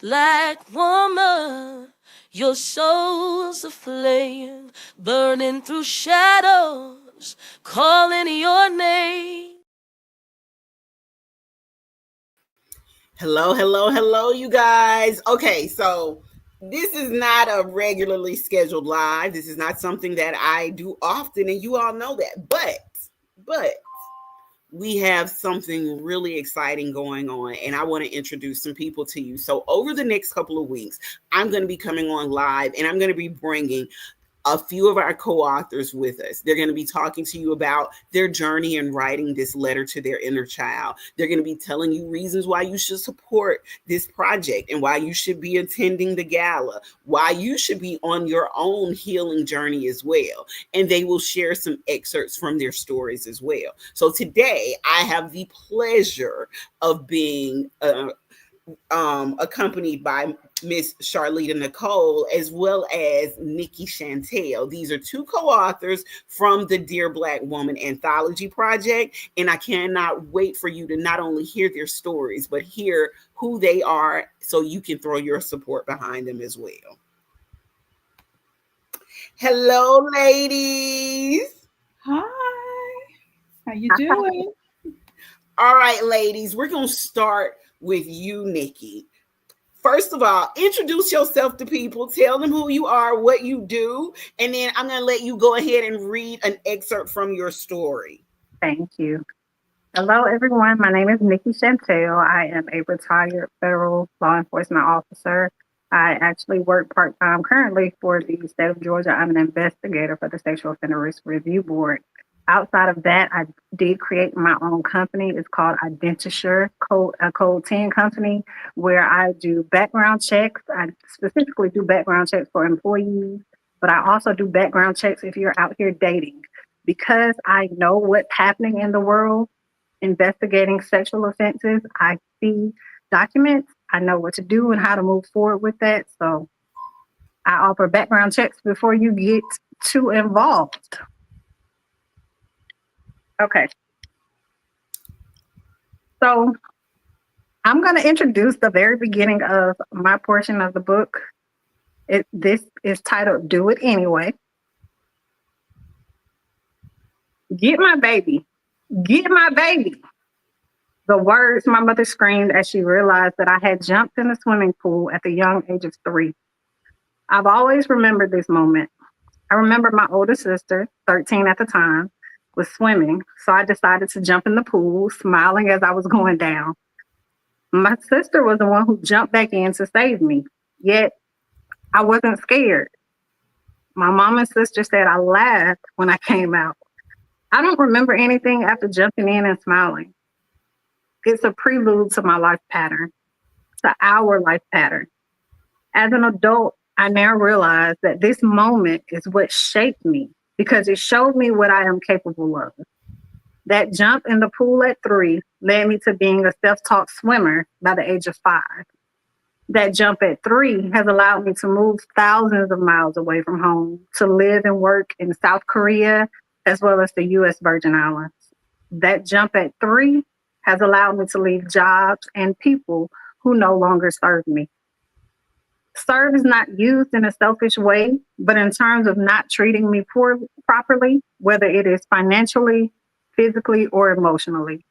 black woman. Your soul's a flame, burning through shadows, calling your name. Hello, you guys. Okay, so this is not a regularly scheduled live. This is not something that I do often, and you all know that. But we have something really exciting going on, and I want to introduce some people to you. So over the next couple of weeks, I'm going to be coming on live, and I'm going to be bringing a few of our co-authors with us. They're going to be talking to you about their journey in writing this letter to their inner child. They're going to be telling you reasons why you should support this project and why you should be attending the gala, why you should be on your own healing journey as well. And they will share some excerpts from their stories as well. So today I have the pleasure of being accompanied by Miss Charlita Nicole, as well as Nikki Chantel. These are two co-authors from the Dear Black Woman Anthology project, and I cannot wait for you to not only hear their stories, but hear who they are so you can throw your support behind them as well. Hello, ladies. Hi. How you doing? All right, ladies, we're going to start with you, Nikki. First of all, introduce yourself to people. Tell them who you are, what you do, and then I'm going to let you go ahead and read an excerpt from your story. Thank you. Hello, everyone. My name is Nikki Chantel. I am a retired federal law enforcement officer. I actually work part-time currently for the state of Georgia. I'm an investigator for the Sexual Offender Risk Review Board. Outside of that, I did create my own company. It's called Identisure, a Code 10 company, where I do background checks. I specifically do background checks for employees, but I also do background checks if you're out here dating. Because I know what's happening in the world, investigating sexual offenses, I see documents, I know what to do and how to move forward with that. So I offer background checks before you get too involved. Okay. So I'm going to introduce the very beginning of my portion of the book. This is titled Do It Anyway. Get my baby. Get my baby. The words my mother screamed as she realized that I had jumped in the swimming pool at the young age of 3. I've always remembered this moment. I remember my older sister, 13 at the time, was swimming, so I decided to jump in the pool, smiling as I was going down. My sister was the one who jumped back in to save me, yet I wasn't scared. My mom and sister said I laughed when I came out. I don't remember anything after jumping in and smiling. It's a prelude to my life pattern, to our life pattern. As an adult, I now realize that this moment is what shaped me because it showed me what I am capable of. That jump in the pool at 3 led me to being a self-taught swimmer by the age of 5. That jump at 3 has allowed me to move thousands of miles away from home to live and work in South Korea as well as the U.S. Virgin Islands. That jump at 3 has allowed me to leave jobs and people who no longer serve me. Serve is not used in a selfish way, but in terms of not treating me properly, whether it is financially, physically, or emotionally.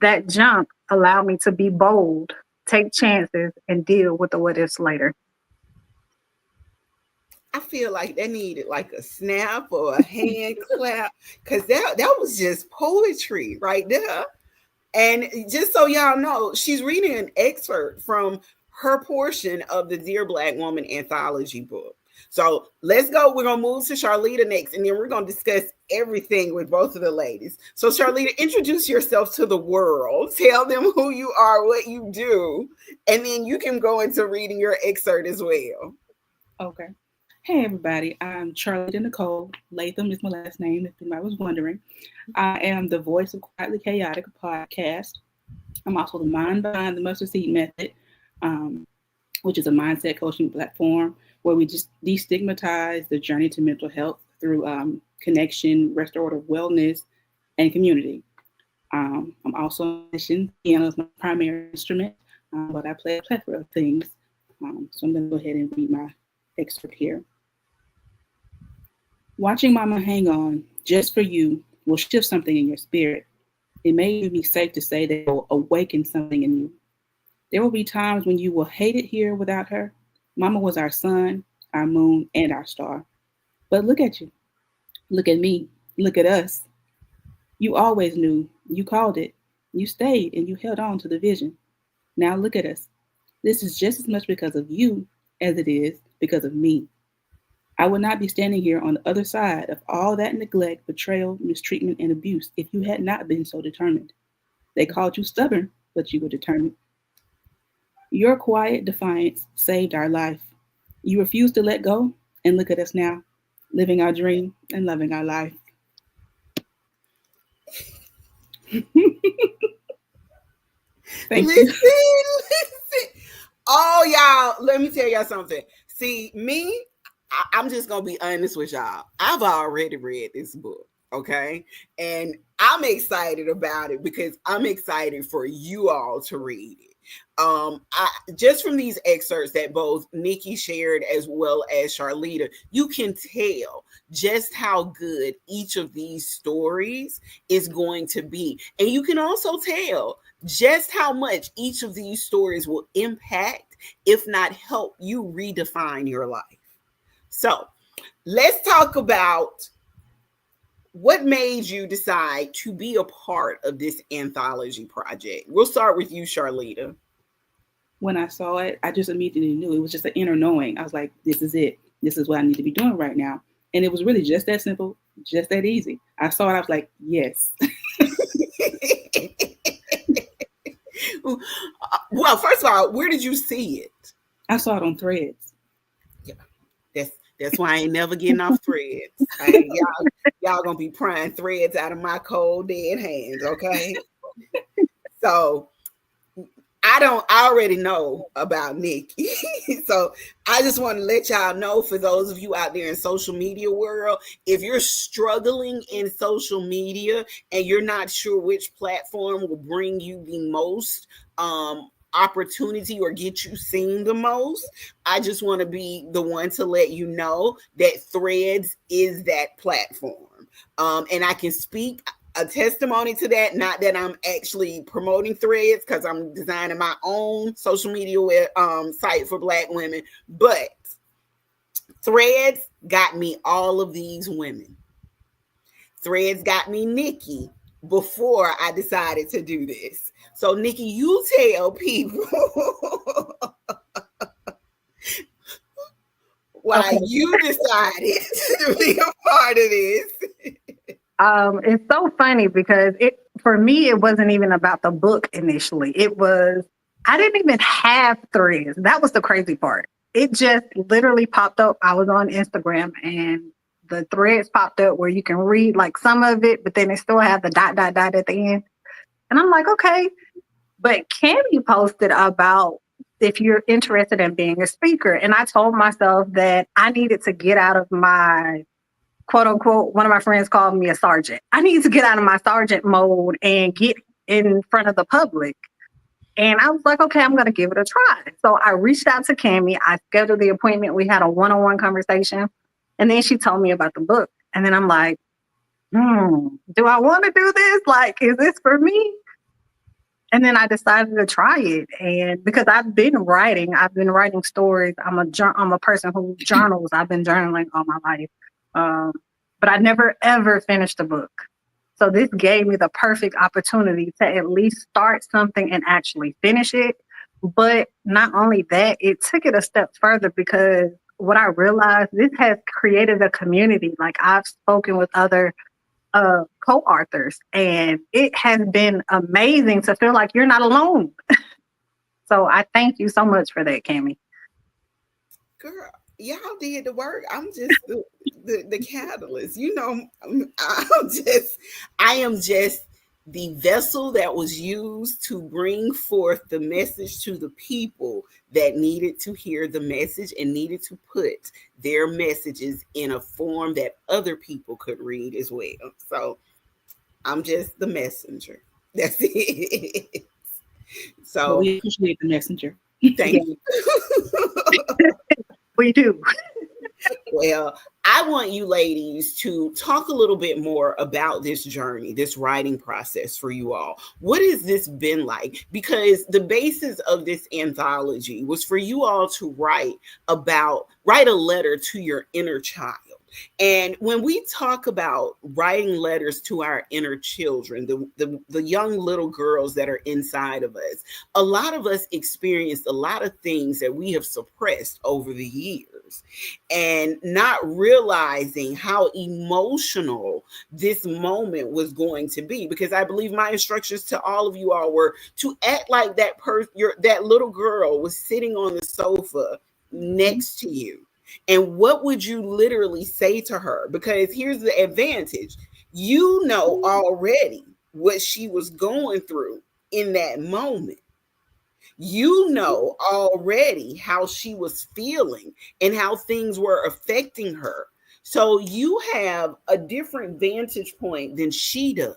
That jump allowed me to be bold, take chances, and deal with the what ifs later. I feel like that needed like a snap or a hand clap because that was just poetry right there. And just so y'all know, she's reading an excerpt from her portion of the Dear Black Woman Anthology book. So let's go. We're going to move to Charlita next, and then we're going to discuss everything with both of the ladies. So Charlita, introduce yourself to the world. Tell them who you are, what you do, and then you can go into reading your excerpt as well. Okay. Hey, everybody. I'm Charlita Nicole. Latham is my last name, if anybody was wondering. I am the voice of Quietly Chaotic, a podcast. I'm also the mind behind the Mustard Seed Method, which is a mindset coaching platform where we just destigmatize the journey to mental health through connection, restorative wellness, and community. I'm also a musician. Piano is my primary instrument, but I play a plethora of things So I'm going to go ahead and read my excerpt here. Watching Mama hang on just for you will shift something in your spirit. It may even be safe to say that it will awaken something in you. There will be times when you will hate it here without her. Mama was our sun, our moon, and our star. But look at you. Look at me. Look at us. You always knew. You called it. You stayed and you held on to the vision. Now look at us. This is just as much because of you as it is because of me. I would not be standing here on the other side of all that neglect, betrayal, mistreatment, and abuse if you had not been so determined. They called you stubborn, but you were determined. Your quiet defiance saved our life. You refused to let go, and look at us now, living our dream and loving our life. Thank you. Listen. Oh, y'all, let me tell y'all something. See, me, I'm just going to be honest with y'all. I've already read this book, okay? And I'm excited about it because I'm excited for you all to read it. Just from these excerpts that both Nikki shared as well as Charlita, you can tell just how good each of these stories is going to be. And you can also tell just how much each of these stories will impact, if not help you redefine your life. So let's talk about what made you decide to be a part of this anthology project. We'll start with you, Charlita. When I saw it, I just immediately knew. It was just an inner knowing. I was like, this is it. This is what I need to be doing right now. And it was really just that simple, just that easy. I saw it, I was like, yes. Well, first of all, where did you see it? I saw it on Threads. Yeah, that's why I ain't never getting off Threads. Y'all gonna be prying Threads out of my cold dead hands, okay? So I already know about Nikki. So I just want to let y'all know, for those of you out there in social media world, if you're struggling in social media and you're not sure which platform will bring you the most opportunity or get you seen the most, I just want to be the one to let you know that Threads is that platform. And I can speak a testimony to that. Not that I'm actually promoting Threads, because I'm designing my own social media site for Black women, but Threads got me all of these women. Threads got me Nikki before I decided to do this. So Nikki, you tell people why you decided to be a part of this. It's so funny because for me, it wasn't even about the book initially. I didn't even have Threads. That was the crazy part. It just literally popped up. I was on Instagram and the Threads popped up where you can read like some of it, but then it still have the ... at the end. And I'm like, okay. But Cammy posted about if you're interested in being a speaker. And I told myself that I needed to get out of my quote unquote, one of my friends called me a sergeant. I need to get out of my sergeant mode and get in front of the public. And I was like, okay, I'm going to give it a try. So I reached out to Cammy. I scheduled the appointment. We had a one-on-one conversation. And then she told me about the book. And then I'm like, do I want to do this? Like, is this for me? And then I decided to try it. And because I've been writing stories. I'm a person who journals. I've been journaling all my life. But I never, ever finished a book. So this gave me the perfect opportunity to at least start something and actually finish it. But not only that, it took it a step further because what I realized, this has created a community. Like I've spoken with other co-authors, and it has been amazing to feel like you're not alone. So I thank you so much for that, Cammy. Girl, y'all did the work. I'm just the catalyst. You know, I am just the vessel that was used to bring forth the message to the people that needed to hear the message and needed to put their messages in a form that other people could read as well. So I'm just the messenger. That's it. So we appreciate the messenger. Thank you. We do. Well, I want you ladies to talk a little bit more about this journey, this writing process for you all. What has this been like? Because the basis of this anthology was for you all to write a letter to your inner child. And when we talk about writing letters to our inner children, the young little girls that are inside of us, a lot of us experienced a lot of things that we have suppressed over the years, and not realizing how emotional this moment was going to be. Because I believe my instructions to all of you all were to act like that little girl was sitting on the sofa next to you. And what would you literally say to her? Because here's the advantage. You know already what she was going through in that moment. You know already how she was feeling and how things were affecting her. So you have a different vantage point than she does.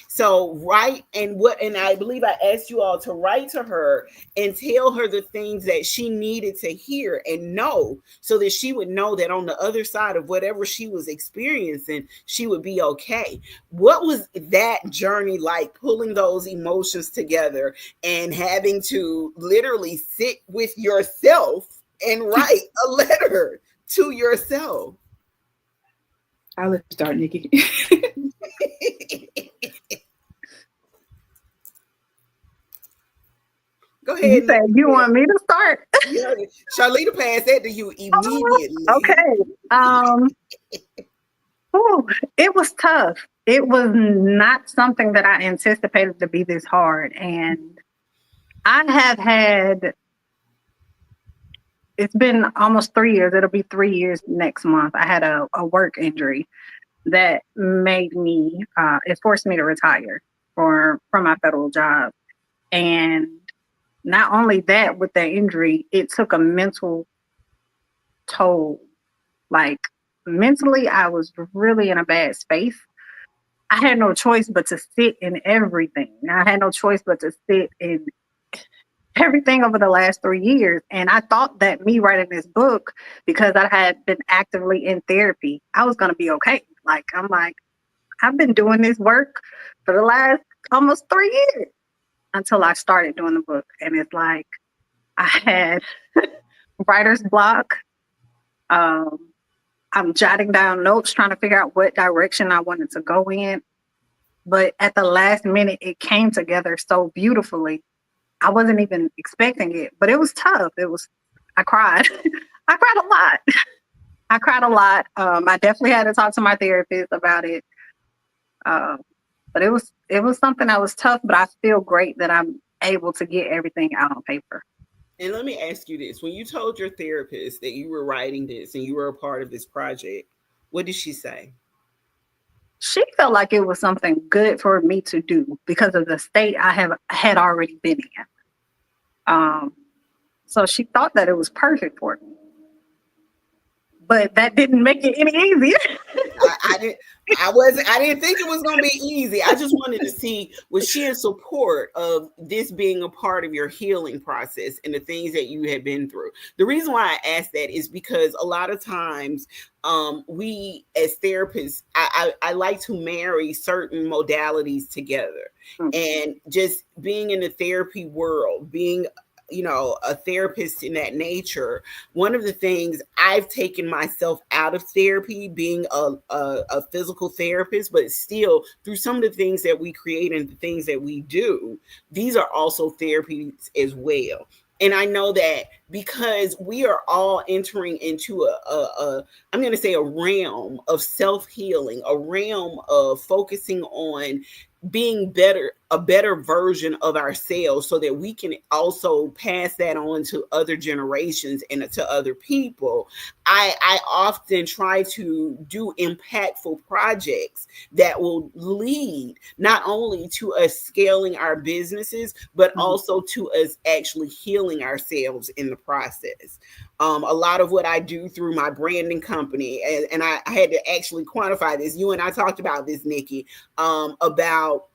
So write, and I believe I asked you all to write to her and tell her the things that she needed to hear and know, so that she would know that on the other side of whatever she was experiencing, she would be okay. What was that journey like, pulling those emotions together and having to literally sit with yourself and write a letter to yourself? I'll let you start, Nikki. Go You ahead. said you want me to start? Yeah, Charlita passed that to you immediately. Okay. It was tough. It was not something that I anticipated to be this hard. And I have had, it's been almost 3 years. It'll be 3 years next month. I had a work injury that made me, it forced me to retire from my federal job. And not only that, with that injury, it took a mental toll. Like, mentally, I was really in a bad space. I had no choice but to sit in everything. I had no choice but to sit in everything over the last 3 years. And I thought that me writing this book, because I had been actively in therapy, I was going to be okay. I'm like, I've been doing this work for the last almost 3 years, until I started doing the book. And it's like, I had writer's block. I'm jotting down notes, trying to figure out what direction I wanted to go in. But at the last minute, it came together so beautifully. I wasn't even expecting it, but it was tough. I cried. I cried a lot. I cried a lot. I definitely had to talk to my therapist about it. But it was something that was tough, but I feel great that I'm able to get everything out on paper. And let me ask you this. When you told your therapist that you were writing this and you were a part of this project, what did she say? She felt like it was something good for me to do because of the state I had already been in. So she thought that it was perfect for me. But that didn't make it any easier. I didn't think it was going to be easy. I just wanted to see, was she in support of this being a part of your healing process and the things that you had been through? The reason why I asked that is because a lot of times we as therapists, I like to marry certain modalities together. And just being in the therapy world, being a therapist in that nature, one of the things I've taken myself out of therapy, being a physical therapist, but still through some of the things that we create and the things that we do, these are also therapies as well. And I know that because we are all entering into I'm going to say a realm of self-healing, a realm of focusing on being a better version of ourselves, so that we can also pass that on to other generations and to other people. I often try to do impactful projects that will lead not only to us scaling our businesses, but also to us actually healing ourselves in the process. A lot of what I do through my branding company, and I had to actually quantify this. You and I talked about this, Nikki, about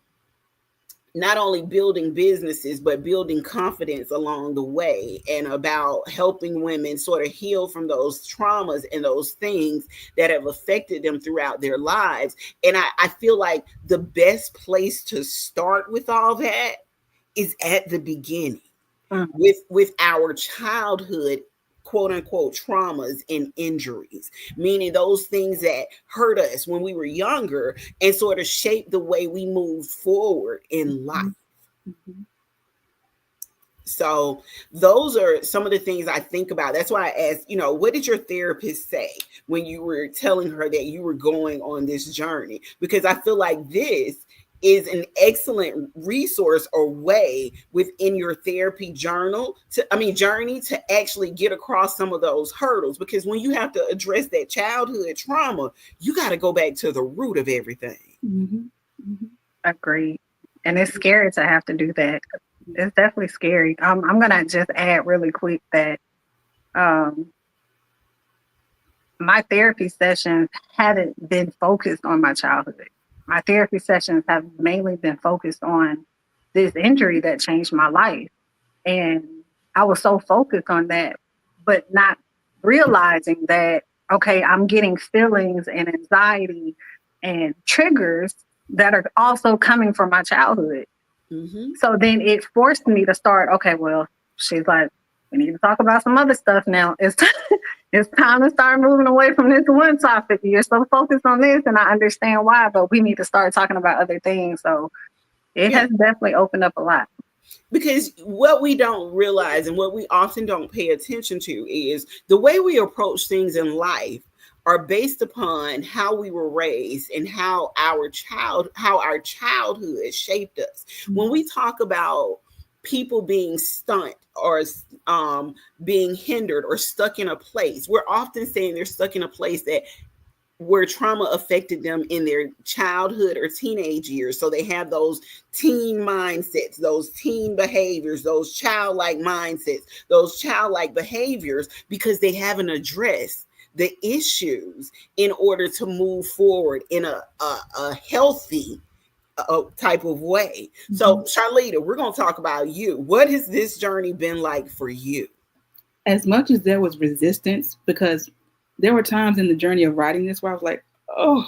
not only building businesses, but building confidence along the way, and about helping women sort of heal from those traumas and those things that have affected them throughout their lives. And I feel like the best place to start with all that is at the beginning, with our childhood, quote unquote, traumas and injuries, meaning those things that hurt us when we were younger and sort of shape the way we move forward in life. Mm-hmm. So those are some of the things I think about. That's why I asked, what did your therapist say when you were telling her that you were going on this journey? Because I feel like this is an excellent resource or way within your therapy journey to actually get across some of those hurdles. Because when you have to address that childhood trauma, you got to go back to the root of everything. Mm-hmm. Mm-hmm. Agreed. And it's scary to have to do that. It's definitely scary. I'm gonna just add really quick that my therapy sessions haven't been focused on my childhood. My therapy sessions have mainly been focused on this injury that changed my life. And I was so focused on that, but not realizing that, okay, I'm getting feelings and anxiety and triggers that are also coming from my childhood. Mm-hmm. So then it forced me to start, okay, well, she's like, we need to talk about some other stuff now. It's time to start moving away from this one topic. You're so focused on this, and I understand why, but we need to start talking about other things. So it has definitely opened up a lot. Because what we don't realize and what we often don't pay attention to is the way we approach things in life are based upon how we were raised and how our childhood shaped us. Mm-hmm. When we talk about people being stunt or being hindered or stuck in a place, we're often saying they're stuck in a place that where trauma affected them in their childhood or teenage years. So they have those teen mindsets, those teen behaviors, those childlike mindsets, those childlike behaviors, because they haven't addressed the issues in order to move forward in a healthy type of way. Mm-hmm. So Charlita, we're going to talk about you. What has this journey been like for you? As much as there was resistance, because there were times in the journey of writing this where I was like, oh,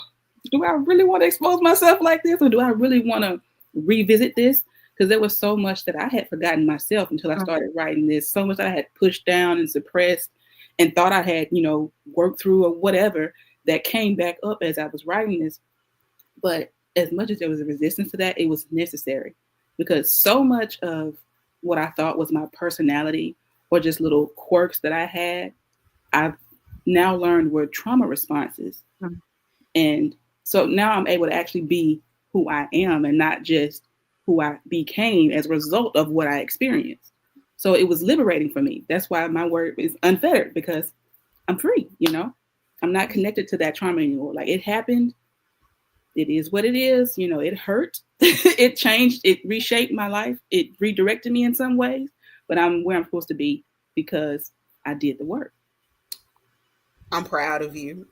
do I really want to expose myself like this? Or do I really want to revisit this? Because there was so much that I had forgotten myself until I started writing this. So much that I had pushed down and suppressed and thought I had, worked through or whatever, that came back up as I was writing this. But as much as there was a resistance to that, it was necessary. Because so much of what I thought was my personality or just little quirks that I had, I've now learned were trauma responses. Mm-hmm. And so now I'm able to actually be who I am and not just who I became as a result of what I experienced. So it was liberating for me. That's why my word is unfettered, because I'm free, I'm not connected to that trauma anymore. Like, it happened. It is what it is. It hurt. It changed. It reshaped my life. It redirected me in some ways, but I'm where I'm supposed to be because I did the work. I'm proud of you.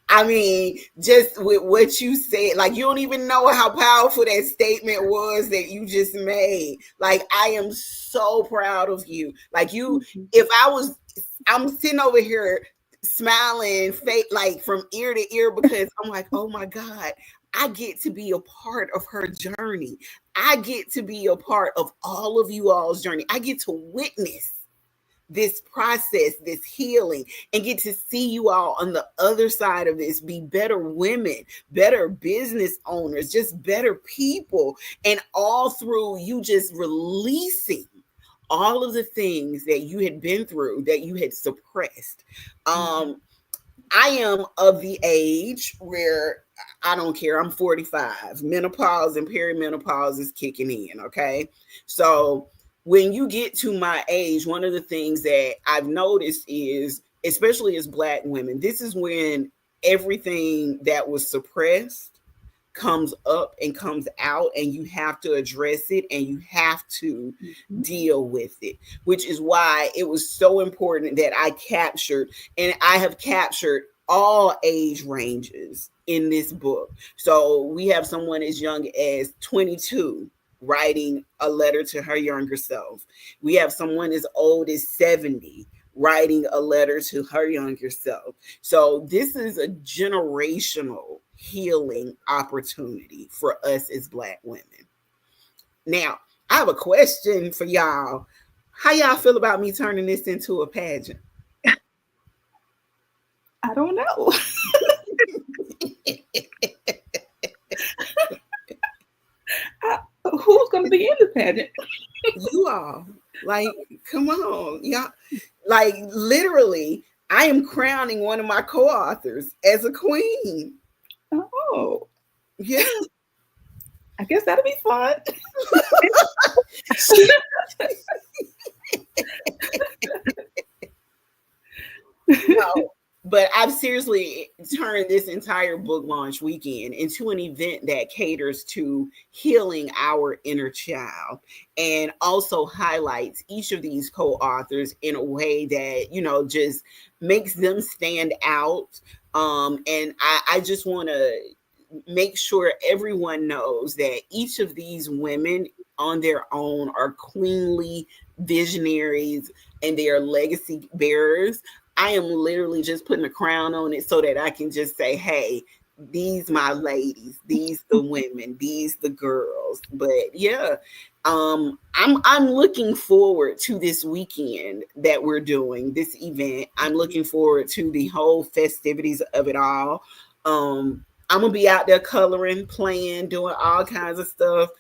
I mean, just with what you said, like, you don't even know how powerful that statement was that you just made. Like, I am so proud of you. Like, I'm sitting over here smiling fake, like from ear to ear, because I'm like, oh my God, I get to be a part of her journey. I get to be a part of all of you all's journey. I get to witness this process, this healing, and get to see you all on the other side of this be better women, better business owners, just better people. And all through you just releasing all of the things that you had been through, that you had suppressed. I am of the age where I don't care. I'm 45. Menopause and perimenopause is kicking in. Okay. So when you get to my age, one of the things that I've noticed is, especially as Black women, this is when everything that was suppressed comes up and comes out, and you have to address it and you have to deal with it, which is why it was so important that I captured, and I have captured all age ranges in this book. So we have someone as young as 22 writing a letter to her younger self. We have someone as old as 70 writing a letter to her younger self. So this is a generational healing opportunity for us as Black women. Now, I have a question for y'all. How y'all feel about me turning this into a pageant? I don't know. Who's going to be in the pageant? You all. Like, come on. Y'all. Like, literally, I am crowning one of my co-authors as a queen. Oh. Yeah. I guess that'll be fun. No, but I've seriously turned this entire book launch weekend into an event that caters to healing our inner child and also highlights each of these co-authors in a way that, you know, just makes them stand out. And I just want to make sure everyone knows that each of these women on their own are queenly visionaries and they are legacy bearers. I am literally just putting a crown on it so that I can just say, hey, these my ladies, these the women, these the girls. But yeah, I'm looking forward to this weekend that we're doing this event. I'm looking forward to the whole festivities of it all. I'm gonna be out there coloring, playing, doing all kinds of stuff.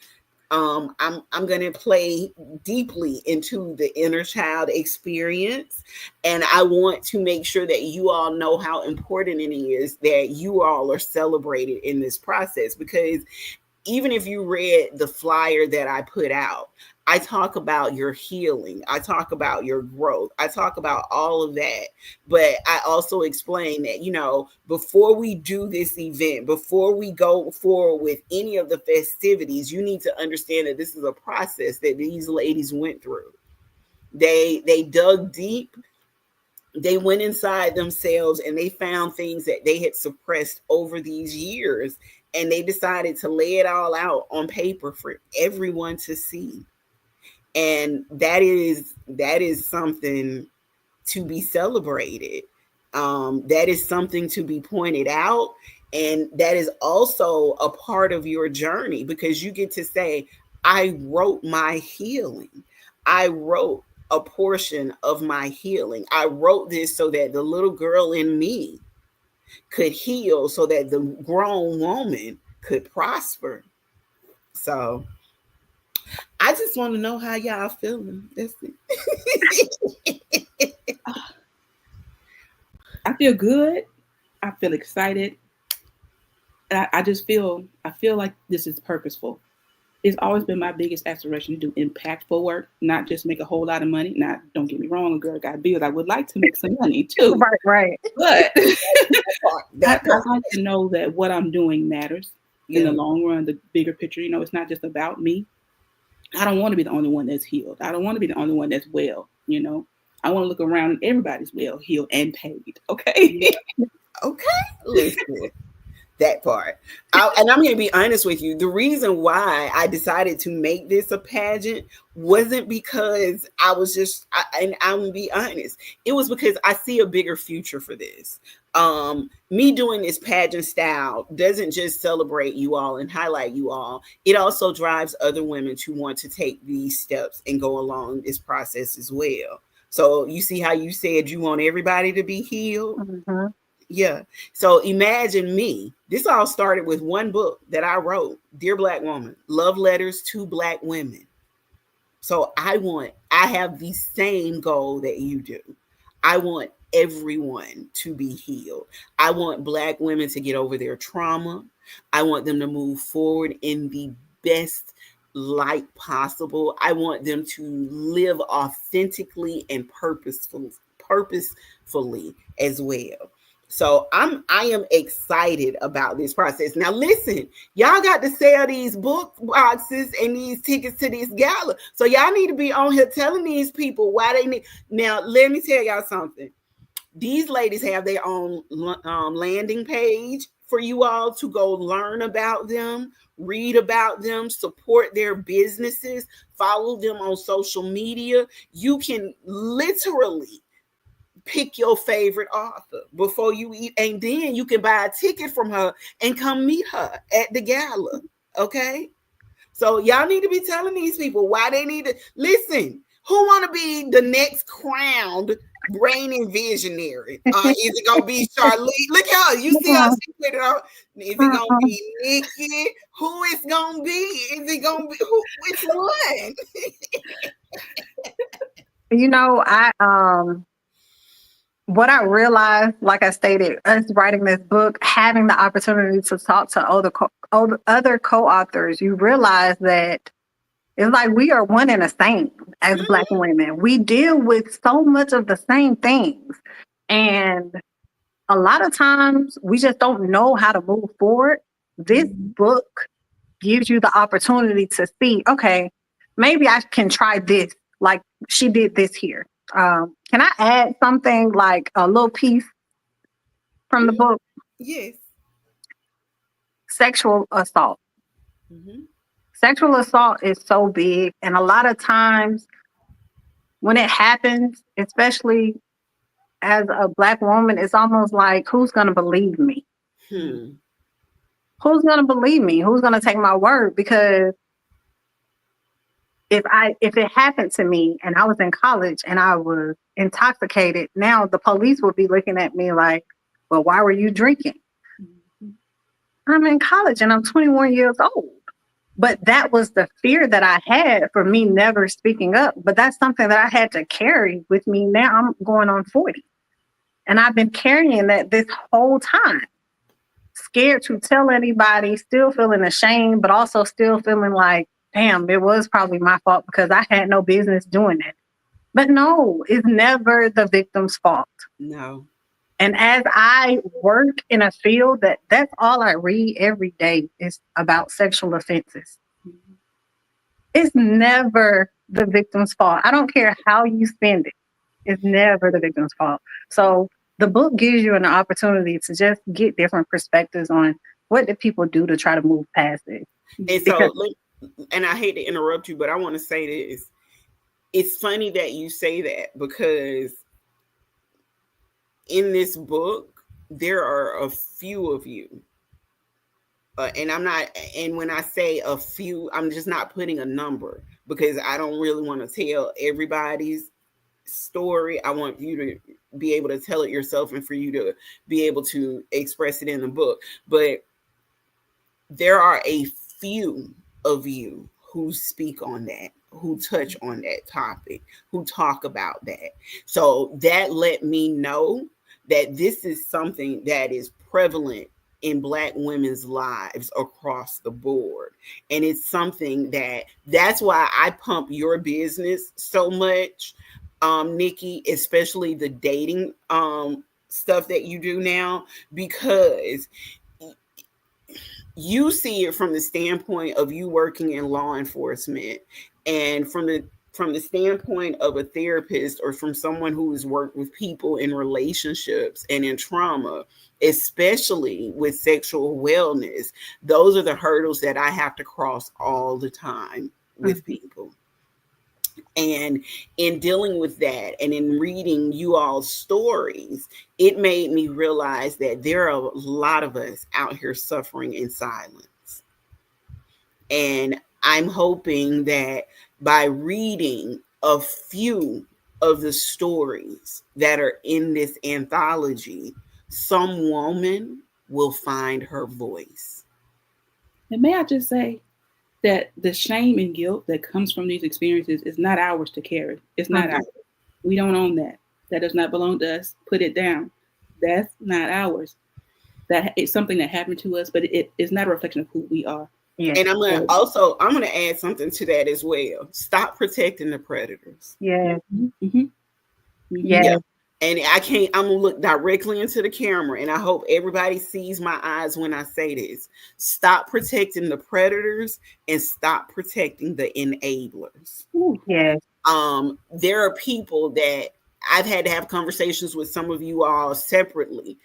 I'm gonna play deeply into the inner child experience, and I want to make sure that you all know how important it is that you all are celebrated in this process. Because even if you read the flyer that I put out, I talk about your healing. I talk about your growth. I talk about all of that. But I also explain that, you know, before we do this event, before we go forward with any of the festivities, you need to understand that this is a process that these ladies went through. They dug deep. They went inside themselves and they found things that they had suppressed over these years. And they decided to lay it all out on paper for everyone to see. And that is something to be celebrated. That is something to be pointed out, and that is also a part of your journey, because you get to say, I wrote my healing. I wrote a portion of my healing. I wrote this so that the little girl in me could heal, so that the grown woman could prosper. So I just want to know how y'all feeling. That's it. I feel good. I feel excited. And I feel like this is purposeful. It's always been my biggest aspiration to do impactful work, not just make a whole lot of money. Now, don't get me wrong, a girl got bills. I would like to make some money too. Right. But I like to know that what I'm doing matters in the long run, the bigger picture. You know, it's not just about me. I don't want to be the only one that's healed. I don't want to be the only one that's well, you know. I want to look around and everybody's well, healed, and paid. Okay. Okay. Listen, that part. And I'm going to be honest with you. The reason why I decided to make this a pageant wasn't because I was just, and I'm going to be honest, it was because I see a bigger future for this. Me doing this pageant style doesn't just celebrate you all and highlight you all. It also drives other women to want to take these steps and go along this process as well. So you see how you said you want everybody to be healed? Mm-hmm. Yeah. So imagine me. This all started with one book that I wrote, Dear Black Woman, Love Letters to Black Women. So I have the same goal that you do. I want everyone to be healed. I want Black women to get over their trauma. I want them to move forward in the best light possible. I want them to live authentically and purposefully as well. So I am excited about this process. Now listen, y'all got to sell these book boxes and these tickets to this gala. So y'all need to be on here telling these people why they need. Now let me tell y'all something. These ladies have their own landing page for you all to go learn about them, read about them, support their businesses, follow them on social media. You can literally pick your favorite author before you eat, and then you can buy a ticket from her and come meet her at the gala. Okay? So y'all need to be telling these people why they need to listen. Who want to be the next crowned reigning visionary? Is it gonna be Charlene? Look at her. You see how she put it on. Is it gonna be Nikki? Who is gonna be? Is it gonna be who? Which one? You know, what I realized, like I stated, us writing this book, having the opportunity to talk to other co-authors, you realize that it's like we are one and the same as Black women. We deal with so much of the same things. And a lot of times we just don't know how to move forward. This book gives you the opportunity to see, okay, maybe I can try this, like she did this here. Can I add something, like a little piece from the book? Yes. Sexual assault. Mm-hmm. Sexual assault is so big. And a lot of times when it happens, especially as a Black woman, it's almost like, who's going to believe me? Who's going to believe me? Who's going to take my word? Because if it happened to me and I was in college and I was intoxicated, now the police would be looking at me like, well, why were you drinking? I'm in college and I'm 21 years old. But that was the fear that I had for me never speaking up. But that's something that I had to carry with me. Now I'm going on 40. And I've been carrying that this whole time. Scared to tell anybody, still feeling ashamed, but also still feeling like, damn, it was probably my fault because I had no business doing it. But no, it's never the victim's fault. No. And as I work in a field that's all I read every day is about sexual offenses. It's never the victim's fault. I don't care how you spend it. It's never the victim's fault. So the book gives you an opportunity to just get different perspectives on what did people do to try to move past it. And so, and I hate to interrupt you, but I want to say this. It's funny that you say that because in this book, there are a few of you. And when I say a few, I'm just not putting a number because I don't really want to tell everybody's story. I want you to be able to tell it yourself and for you to be able to express it in the book. But there are a few of you who speak on that, who touch on that topic, who talk about that. So that let me know that this is something that is prevalent in Black women's lives across the board. And it's something that's why I pump your business so much, Nikki, especially the dating stuff that you do now, because you see it from the standpoint of you working in law enforcement and from the standpoint of a therapist or from someone who has worked with people in relationships and in trauma, especially with sexual wellness. Those are the hurdles that I have to cross all the time with people. And in dealing with that and in reading you all's stories, it made me realize that there are a lot of us out here suffering in silence. And I'm hoping that by reading a few of the stories that are in this anthology, some woman will find her voice. And may I just say that the shame and guilt that comes from these experiences is not ours to carry. It's not ours. We don't own that. That does not belong to us. Put it down. That's not ours. That it's something that happened to us, but it is not a reflection of who we are. Yeah. And I'm gonna add something to that as well. Stop protecting the predators. Yeah. Mm-hmm. Yeah. And I'm gonna look directly into the camera, and I hope everybody sees my eyes when I say this. Stop protecting the predators and stop protecting the enablers. Yeah. There are people that I've had to have conversations with some of you all separately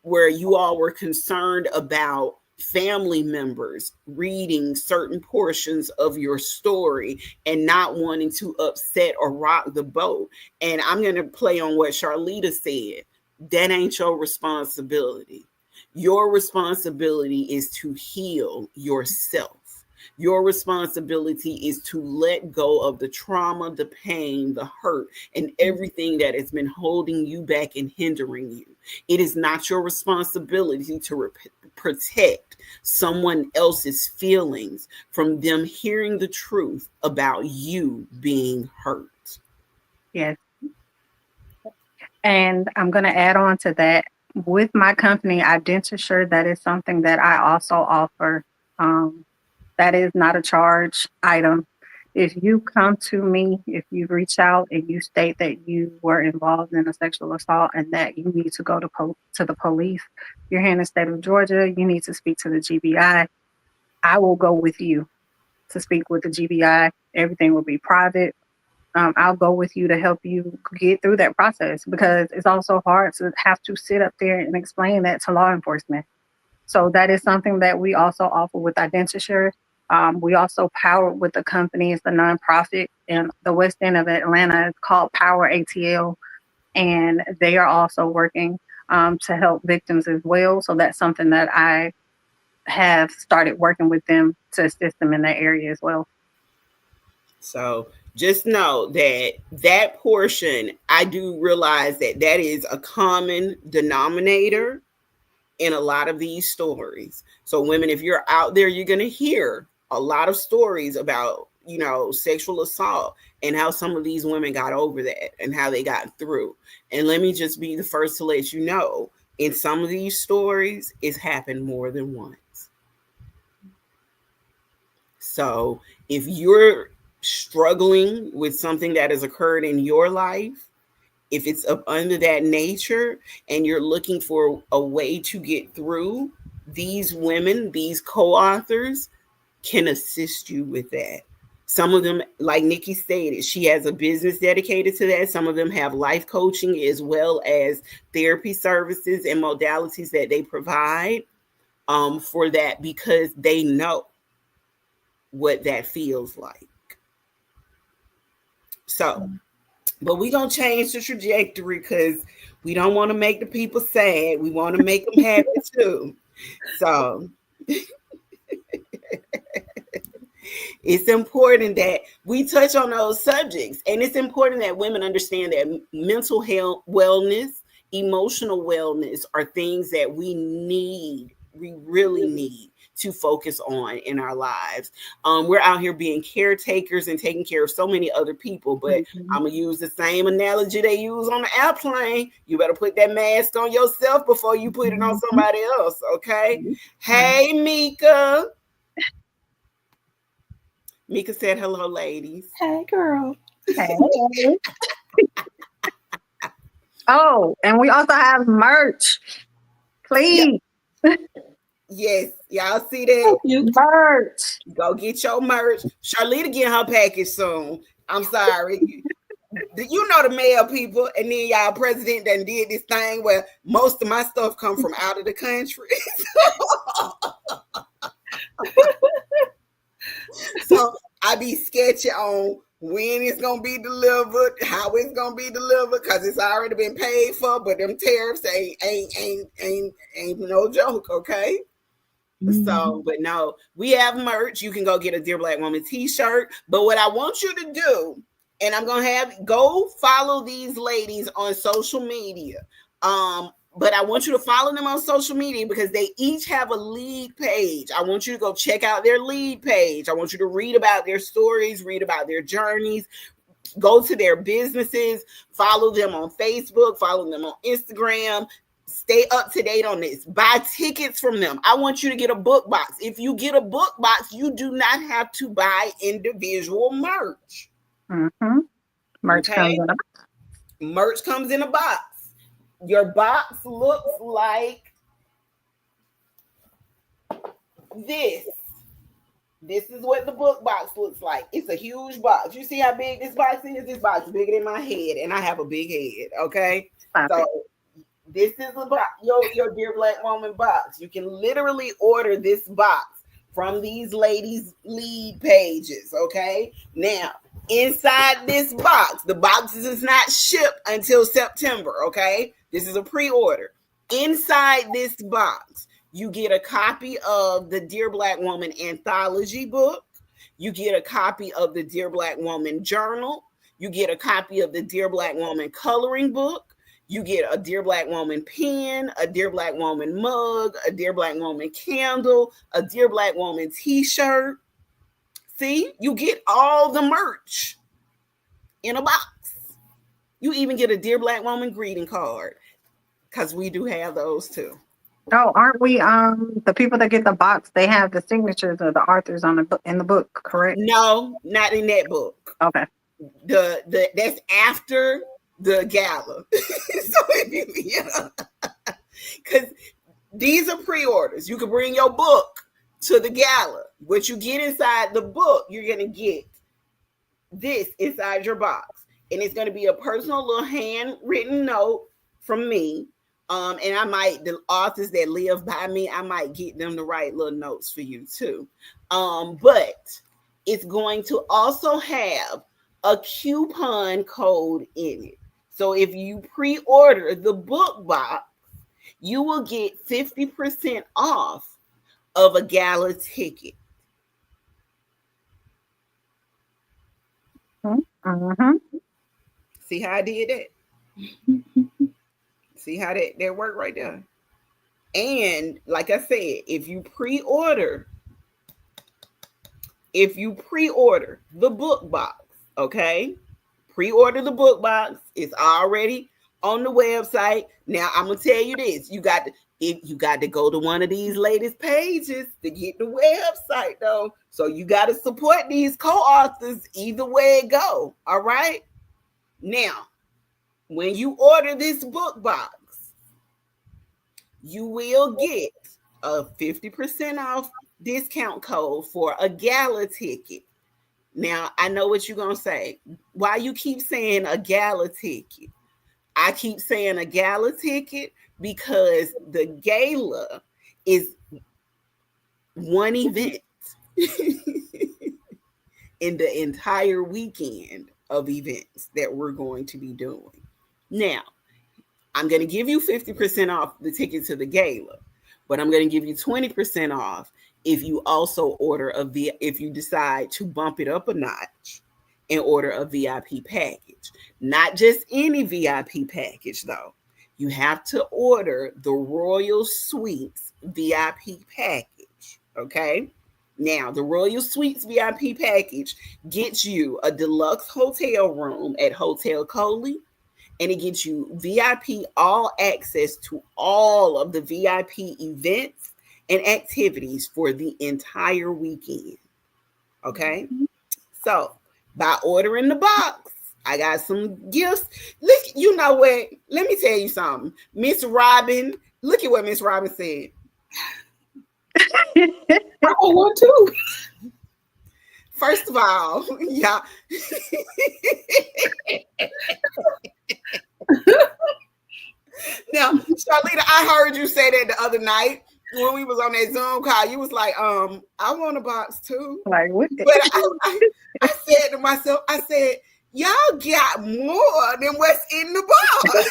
where you all were concerned about family members reading certain portions of your story and not wanting to upset or rock the boat. And I'm going to play on what Charlita said. That ain't your responsibility. Your responsibility is to heal yourself. Your responsibility is to let go of the trauma, the pain, the hurt, and everything that has been holding you back and hindering you. It is not your responsibility to protect someone else's feelings from them hearing the truth about you being hurt. Yes. And I'm going to add on to that. With my company, Identisure, that is something that I also offer. That is not a charge item. If you come to me, if you reach out and you state that you were involved in a sexual assault and that you need to go to the police, you're here in the state of Georgia, you need to speak to the GBI. I will go with you to speak with the GBI. Everything will be private. I'll go with you to help you get through that process, because it's also hard to have to sit up there and explain that to law enforcement. So that is something that we also offer with Identisure. We also power with the company. It's a nonprofit in the West End of Atlanta. It's called Power ATL, and they are also working to help victims as well. So that's something that I have started working with them to assist them in that area as well. So just know that that portion, I do realize that that is a common denominator in a lot of these stories. So women, if you're out there, you're going to hear a lot of stories about, sexual assault and how some of these women got over that and how they got through. And let me just be the first to let you know, in some of these stories, it's happened more than once. So if you're struggling with something that has occurred in your life, if it's up under that nature and you're looking for a way to get through, these women, these co-authors can assist you with that. Some of them, like Nikki stated, she has a business dedicated to that. Some of them have life coaching as well as therapy services and modalities that they provide for that, because they know what that feels like. So, but we're going to change the trajectory because we don't want to make the people sad. We want to make them happy too. So it's important that we touch on those subjects. And it's important that women understand that mental health, wellness, emotional wellness are things that we really need to focus on in our lives. We're out here being caretakers and taking care of so many other people, but I'm going to use the same analogy they use on the airplane. You better put that mask on yourself before you put it on somebody else, okay? Hey, Mika. Mika said hello, ladies. Hey, girl. Hey. Oh, and we also have merch. Please. Yes, y'all see that? Merch. Go get your merch. Charlita get her package soon. I'm sorry. You know the mail people, and then y'all president done did this thing where most of my stuff come from out of the country. So I be sketchy on when it's gonna be delivered, how it's gonna be delivered, because it's already been paid for, but them tariffs ain't no joke, okay? So, but no, we have merch. You can go get a Dear Black Woman t-shirt. But what I want you to do, and I'm gonna have go follow these ladies on social media. But I want you to follow them on social media because they each have a lead page. I want you to go check out their lead page. I want you to read about their stories, read about their journeys, go to their businesses, follow them on Facebook, follow them on Instagram. Stay up to date on this. Buy tickets from them. I want you to get a book box. If you get a book box, you do not have to buy individual merch. Merch comes in a box. Merch comes in a box. Your box looks like this. This is what the book box looks like. It's a huge box. You see how big this box is? This box is bigger than my head, and I have a big head. Okay, Stop so it. this is a box, your Dear Black Woman box. You can literally order this box from these ladies' lead pages. Okay, now inside this box, the box is not shipped until September. Okay, this is a pre-order. Inside this box, you get a copy of the Dear Black Woman Anthology book. You get a copy of the Dear Black Woman journal. You get a copy of the Dear Black Woman coloring book. You get a Dear Black Woman pen, a Dear Black Woman mug, a Dear Black Woman candle, a Dear Black Woman t-shirt. See, you get all the merch in a box. You even get a Dear Black Woman greeting card, because we do have those too. Oh, aren't we the people that get the box, they have the signatures of the authors on the book in the book, correct? No, not in that book. Okay. The that's after the gala. So because these are pre-orders. You can bring your book to the gala. What you get inside the book, you're gonna get this inside your box. And it's gonna be a personal little handwritten note from me. And I might, the authors that live by me, I might get them to write little notes for you too. But it's going to also have a coupon code in it. So if you pre-order the book box, you will get 50% off of a gala ticket. Mm-hmm. See how I did that? See how that worked right there? And like I said, if you pre-order the book box, okay? Pre-order the book box. It's already on the website. Now I'm gonna tell you this: you got to go to one of these latest pages to get the website, though. So you got to support these co-authors either way it go. All right. Now, when you order this book box, you will get a 50% off discount code for a gala ticket. Now, I know what you're going to say. Why you keep saying a gala ticket? I keep saying a gala ticket because the gala is one event in the entire weekend of events that we're going to be doing. Now, I'm going to give you 50% off the ticket to the gala, but I'm going to give you 20% off if you also order if you decide to bump it up a notch and order a VIP package. Not just any VIP package, though. You have to order the Royal Suites VIP package, okay? Now, the Royal Suites VIP package gets you a deluxe hotel room at Hotel Coley, and it gets you VIP all access to all of the VIP events and activities for the entire weekend. Okay? So, by ordering the box, I got some gifts. Look, you know what? Let me tell you something. Miss Robin, look at what Miss Robin said. I want one too. First of all, yeah. Now, Charlita, I heard you say that the other night when we was on that Zoom call. You was like, I want a box too. Like what? But I said to myself, I said, y'all got more than what's in the box.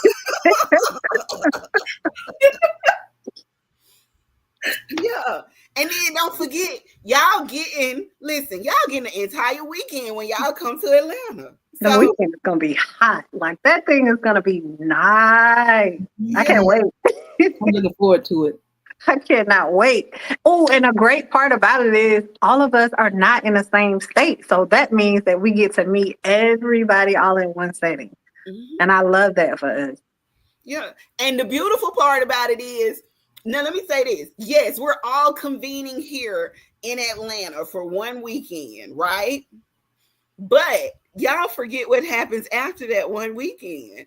Yeah. And then don't forget, y'all getting the entire weekend when y'all come to Atlanta. The So weekend is gonna be hot. Like that thing is gonna be nice. yeah. I can't wait. I'm looking forward to it. I cannot wait. Oh, and a great part about it is all of us are not in the same state. So that means that we get to meet everybody all in one setting. Mhm. And I love that for us. Yeah. And the beautiful part about it is, now let me say this. Yes, we're all convening here in Atlanta for one weekend, right? But y'all forget what happens after that one weekend.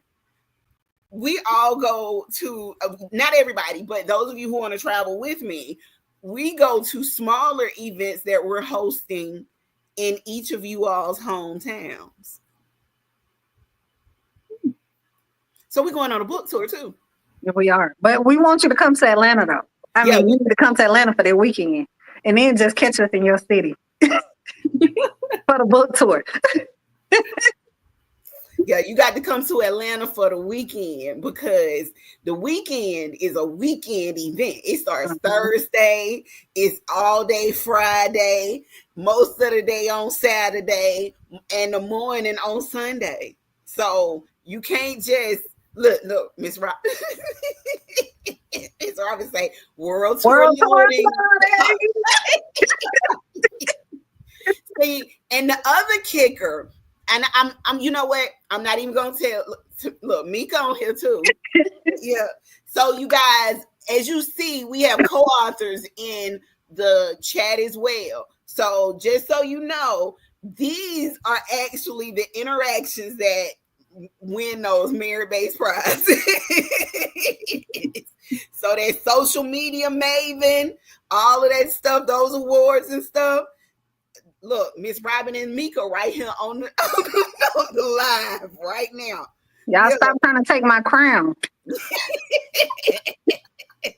We all go to, not everybody, but those of you who want to travel with me, we go to smaller events that we're hosting in each of you all's hometowns. So we're going on a book tour too. Yeah, we are. But we want you to come to Atlanta, though. I mean, you need to come to Atlanta for that weekend. And then just catch us in your city for the book tour. Yeah, you got to come to Atlanta for the weekend, because the weekend is a weekend event. It starts Thursday. It's all day Friday, most of the day on Saturday, and the morning on Sunday. So you can't just look, Miss Rob. Miss Robin say World Tour loading. See, and the other kicker. And I'm, you know what? I'm not even gonna tell. Look, Mika on here too. Yeah. So you guys, as you see, we have co-authors in the chat as well. So just so you know, these are actually the interactions that win those merit-based prizes. So that social media maven, all of that stuff, those awards and stuff. Look, Miss Robin and Mika right here on the live right now. Y'all stop trying to take my crown. Yeah.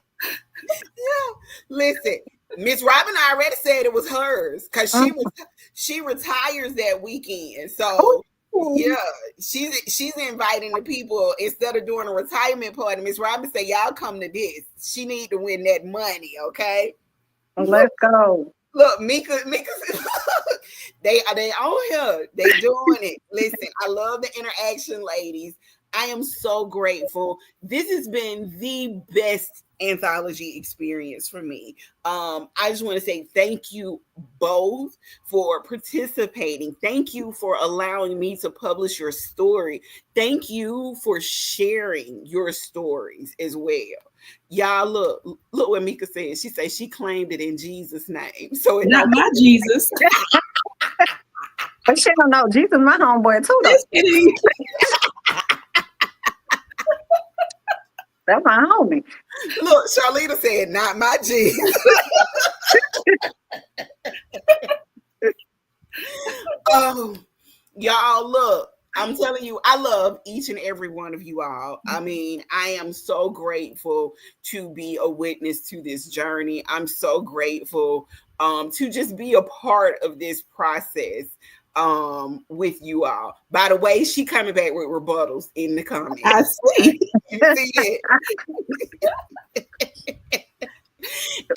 Listen, Miss Robin already said it was hers, because she retires that weekend. So yeah, she's inviting the people instead of doing a retirement party. Miss Robin said, y'all come to this. She need to win that money, okay? Let's go. Look, Mika, they on here. They doing it. Listen, I love the interaction, ladies. I am so grateful. This has been the best anthology experience for me. I just want to say thank you both for participating. Thank you for allowing me to publish your story. Thank you for sharing your stories as well. Y'all, look what Mika said. She said she claimed it in Jesus' name. So it not my Jesus. But she don't know Jesus, my homeboy too, though. Just kidding. That's my homie. Look, Charlita said, not my Jesus. Y'all, look, I'm telling you, I love each and every one of you all. I mean, I am so grateful to be a witness to this journey. I'm so grateful to just be a part of this process with you all. By the way, she coming back with rebuttals in the comments. I see. You see it?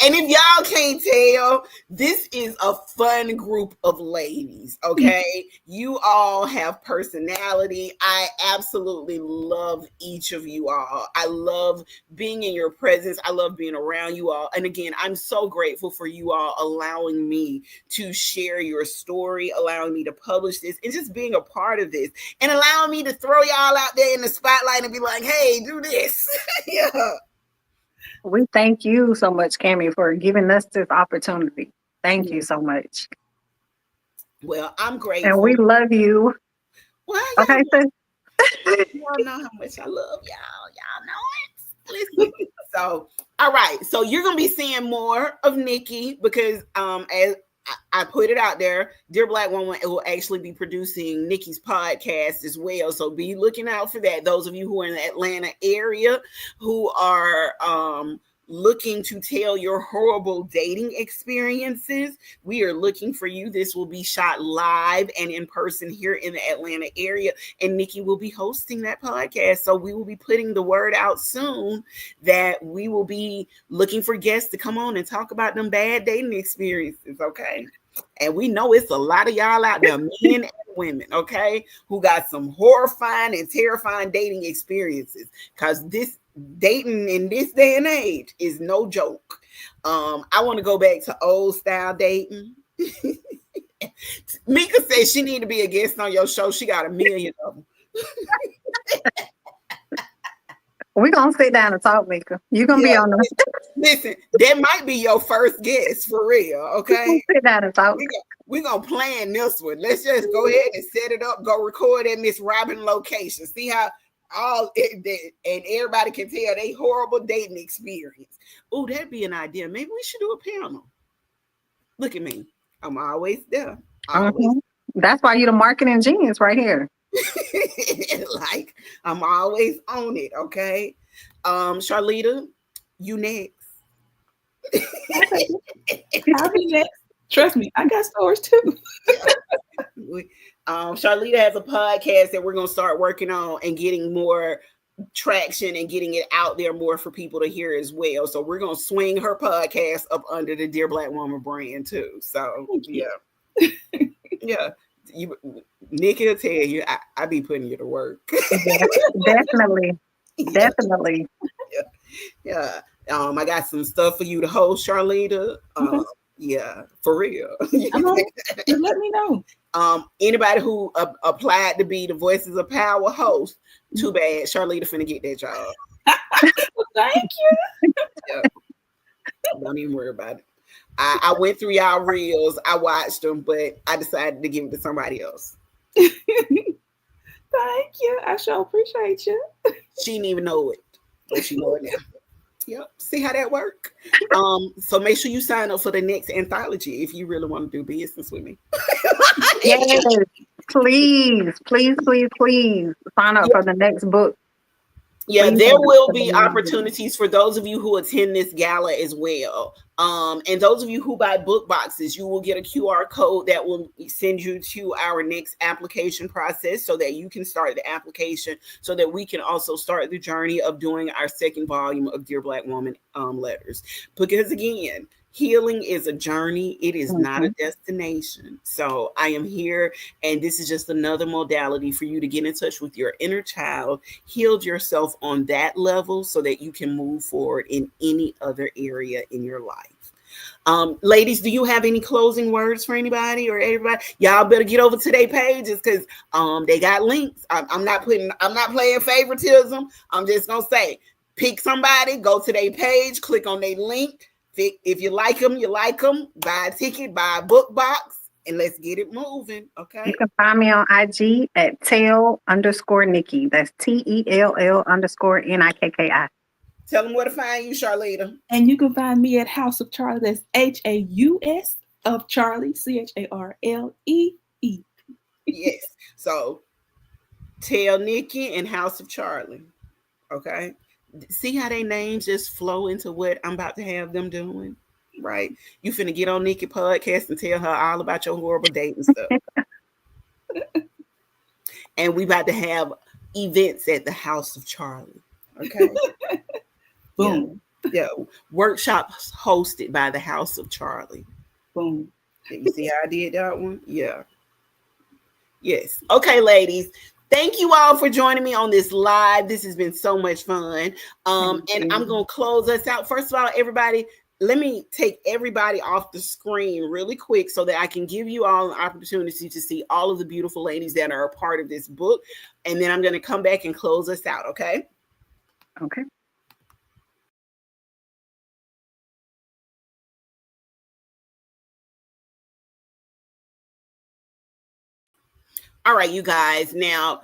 And if y'all can't tell, this is a fun group of ladies, okay? You all have personality. I absolutely love each of you all. I love being in your presence. I love being around you all. And again, I'm so grateful for you all allowing me to share your story, allowing me to publish this, and just being a part of this, and allowing me to throw y'all out there in the spotlight and be like, hey, do this. Yeah. We thank you so much, Cammie, for giving us this opportunity. Thank you so much. Well, I'm grateful. And we love you. Well, okay, so y'all know how much I love y'all. Y'all know it. Listen. So, all right. So you're gonna be seeing more of Nikki, because as I put it out there, Dear Black Woman will actually be producing Nikki's podcast as well. So be looking out for that. Those of you who are in the Atlanta area who are looking to tell your horrible dating experiences, we are looking for you. This will be shot live and in person here in the Atlanta area, and Nikki will be hosting that podcast. So we will be putting the word out soon that we will be looking for guests to come on and talk about them bad dating experiences, okay? And we know it's a lot of y'all out there, men and women, okay, who got some horrifying and terrifying dating experiences, because this dating in this day and age is no joke. I want to go back to old style dating. Mika says she need to be a guest on your show. She got 1 million of them. We're going to sit down and talk, Mika. You're going to be on the... Listen, that might be your first guest for real, okay? Sit down and talk. We're going to plan this one. Let's just go ahead and set it up. Go record at Miss Robin location. See how and everybody can tell they horrible dating experience. Oh, that'd be an idea. Maybe we should do a panel. Look at me. I'm always there. Always. That's why you're the marketing genius right here. Like, I'm always on it. Okay. Charlita, you next. I'll be next. Trust me, I got stories too. Charlita has a podcast that we're going to start working on and getting more traction and getting it out there more for people to hear as well. So we're going to swing her podcast up under the Dear Black Woman brand too. So yeah. Yeah. Nikki will tell you, I be putting you to work. Definitely. Definitely. Yeah. I got some stuff for you to host, Charlita. Yeah, for real. Just let me know. Anybody who applied to be the Voices of Power host, too bad. Charlita finna get that job. Well, thank you. Yeah. Don't even worry about it. I went through y'all reels. I watched them, but I decided to give it to somebody else. Thank you. I sure appreciate you. She didn't even know it, but she know it now. Yep. See how that work? So make sure you sign up for the next anthology if you really want to do business with me. Yes, please sign up for the next book. Yeah, there will be opportunities for those of you who attend this gala as well. And those of you who buy book boxes, you will get a QR code that will send you to our next application process so that you can start the application so that we can also start the journey of doing our second volume of Dear Black Woman letters. Because again, healing is a journey. It is not a destination. So I am here, and this is just another modality for you to get in touch with your inner child, heal yourself on that level so that you can move forward in any other area in your life. Ladies, do you have any closing words for anybody or everybody? Y'all better get over to their pages because they got links. I'm not playing favoritism. I'm just gonna say, pick somebody, go to their page, click on their link. If you like them, buy a ticket, buy a book box, and let's get it moving. Okay. You can find me on IG at Tell_Nikki. That's TELL_NIKKI. Tell them where to find you, Charlita. And you can find me at House of Charlie. That's HAUS of Charlie, CHARLEE. Yes. So Tell Nikki and House of Charlie. Okay. See how they names just flow into what I'm about to have them doing, right? You finna get on Nikki podcast and tell her all about your horrible dating stuff. And we about to have events at the House of Charlie. Okay. Boom. Yeah. Workshops hosted by the House of Charlie. Boom. You see how I did that one? Yeah. Yes. Okay, ladies. Thank you all for joining me on this live. This has been so much fun. And I'm going to close us out. First of all, everybody, let me take everybody off the screen really quick so that I can give you all an opportunity to see all of the beautiful ladies that are a part of this book. And then I'm going to come back and close us out. Okay. Okay. All right, you guys. Now,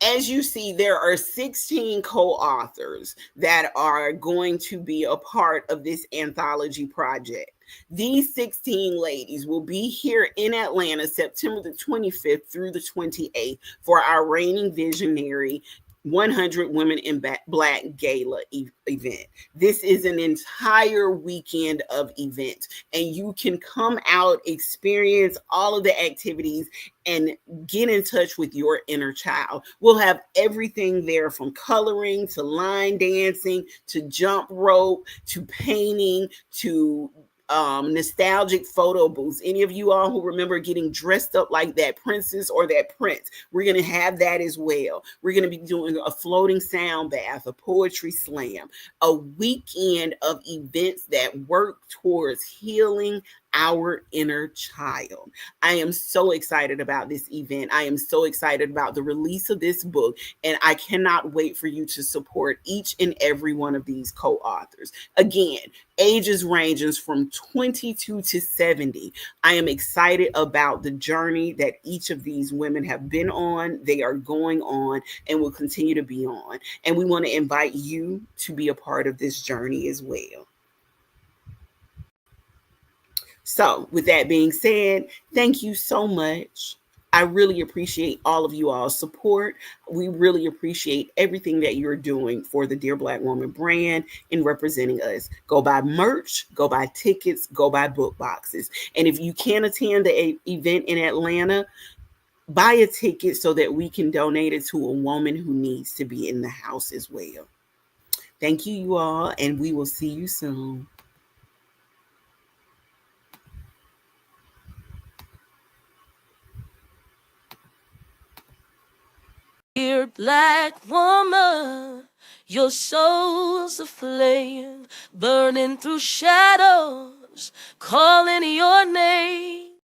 as you see, there are 16 co-authors that are going to be a part of this anthology project. These 16 ladies will be here in Atlanta, September the 25th through the 28th for our Reigning Visionary 100 Women in Black Gala event. This is an entire weekend of events, and you can come out, experience all of the activities, and get in touch with your inner child. We'll have everything there from coloring to line dancing to jump rope to painting to nostalgic photo booths. Any of you all who remember getting dressed up like that princess or that prince, we're going to have that as well. We're going to be doing a floating sound bath, a poetry slam, a weekend of events that work towards healing our inner child. I am so excited about this event. I am so excited about the release of this book, and I cannot wait for you to support each and every one of these co-authors. Again, ages ranges from 22 to 70. I am excited about the journey that each of these women have been on, they are going on, and will continue to be on. And we want to invite you to be a part of this journey as well. So, with that being said, thank you so much. I really appreciate all of you all's support. We really appreciate everything that you're doing for the Dear Black Woman brand in representing us. Go buy merch, go buy tickets, go buy book boxes. And if you can't attend the event in Atlanta, buy a ticket so that we can donate it to a woman who needs to be in the house as well. Thank you, you all, and we will see you soon. Dear black woman, your soul's a flame, burning through shadows, calling your name.